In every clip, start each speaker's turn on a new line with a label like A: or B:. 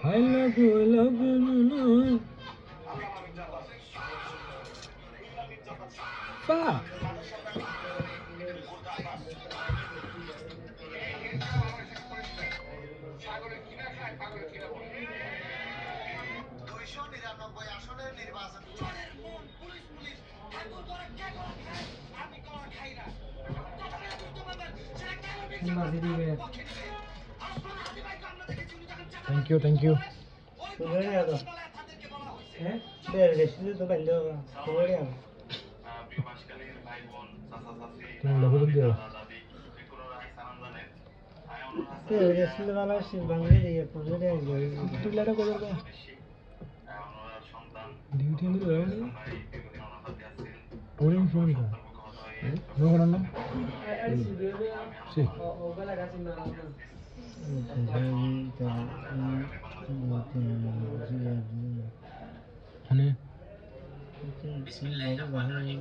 A: I love you, I love you, no, no. Fuck. Thank you, thank you. তুমি লঘু দিও duty আমি রইনি ওরে ফোন কর নো কোন না সি মানে বিসমিল্লাহিররহমানিররহিম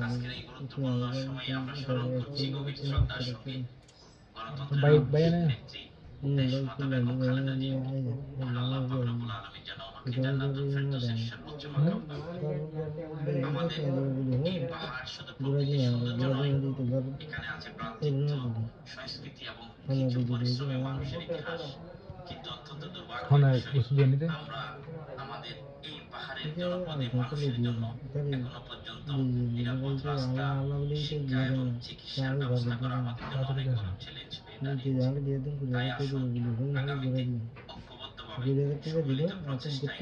A: আজকের এই গুরুত্বপূর্ণ সময়ে আমরা স্মরণ করছি গভীর শ্রদ্ধার সঙ্গে গণতন্ত্রের নেত্রী দেশমাতা বেগম খালেদা জিয়া মহান আল্লাহ পাক রব্বুল আলামিন যেন ওনাকে জান্নাতুল ফেরদৌসের সর্বোচ্চ মাকাম দান করেন। আমাদের এই পাহাড় শুধু প্রকৃতির সৌন্দর্য নয়, এখানে আছে ভ্রাতৃত্ব, সংস্কৃতি এবং ধৈর্য পরিশ্রমী মানুষের ইতিহাস। কিন্তু অত্যন্ত দুর্ভাগ্যের বিষয় আমরা আমাদের এই পাহাড়ের জনপদের মানুষের জন্য এখনো পর্যন্ত নিরাপদ রাস্তা, শিক্ষা এবং চিকিৎসার ব্যবস্থা করা আমাদের জন্য অনেক বড় চ্যালেঞ্জ হয়ে দাঁড়িয়েছে। তাই আসুন আগামীতে ঐক্যবদ্ধভাবে সম্মিলিত প্রচেষ্টায়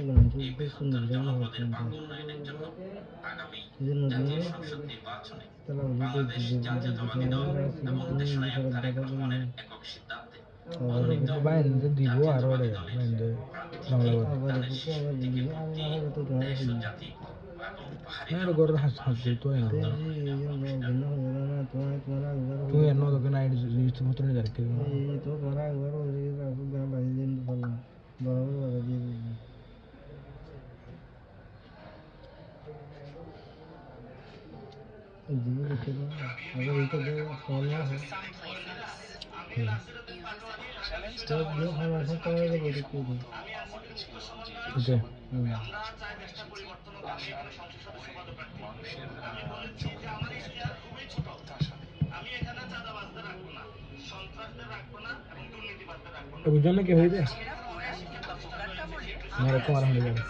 A: এই বৃহত্তর জনপদের ভাগ্য উন্নয়নের জন্য আগামী জাতীয় সংসদ নির্বাচনে বাংলাদেশ জাতীয়তাবাদী দল এবং দেশনায়ক তারেক রহমানের একক সিদ্ধান্তে মনোনীত জাতীয়তাবাদী দলের প্রার্থীকে দিকে ভোট দিয়ে দেশ ও জাতি এবং পাহাড়ি
B: গরুর হাস হাস তো তুই এন্ন তোকে না জিনিস মতো নিয়ে যাচ্ছে
A: তো মারা একবার বাইরে দিন বললাম বরাবর বাধা দিয়ে দিলাম দিদি রেখে দাও আবার এটা দেবো ফোন না হয় তো দিয়ে আমার এখন তোমার দেবো দেখতে দিই
B: ওকে বুঝলাম না কি হয়েছে আমার এরকম আরাম হয়ে যাবে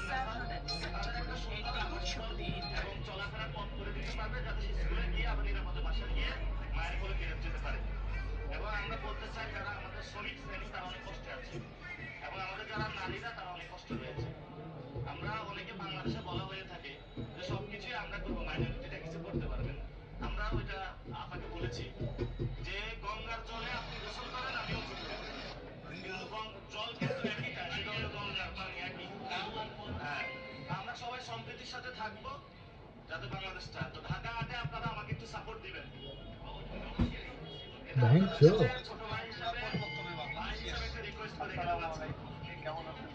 C: আমরা অনেকে বাংলাদেশে বলা হয়ে থাকে যে সবকিছুই আমরা করবো, মাইনরিটিটা কিছু করতে পারবে না। আমরা ওইটা আপনাকে বলেছি যে গঙ্গার জলে আপনি গোসল করেন, আমিও গোসল করি, জল কিন্তু একই, গঙ্গার পানি একই। হ্যাঁ, আমরা সবাই সম্প্রীতির সাথে থাকবো যাতে বাংলাদেশটা, তো ঢাকা হাটে আপনারা আমাকে একটু সাপোর্ট দিবেন। ছোট ভাই হিসাবে একটা রিকোয়েস্ট করে গেলাম। কেমন আছেন?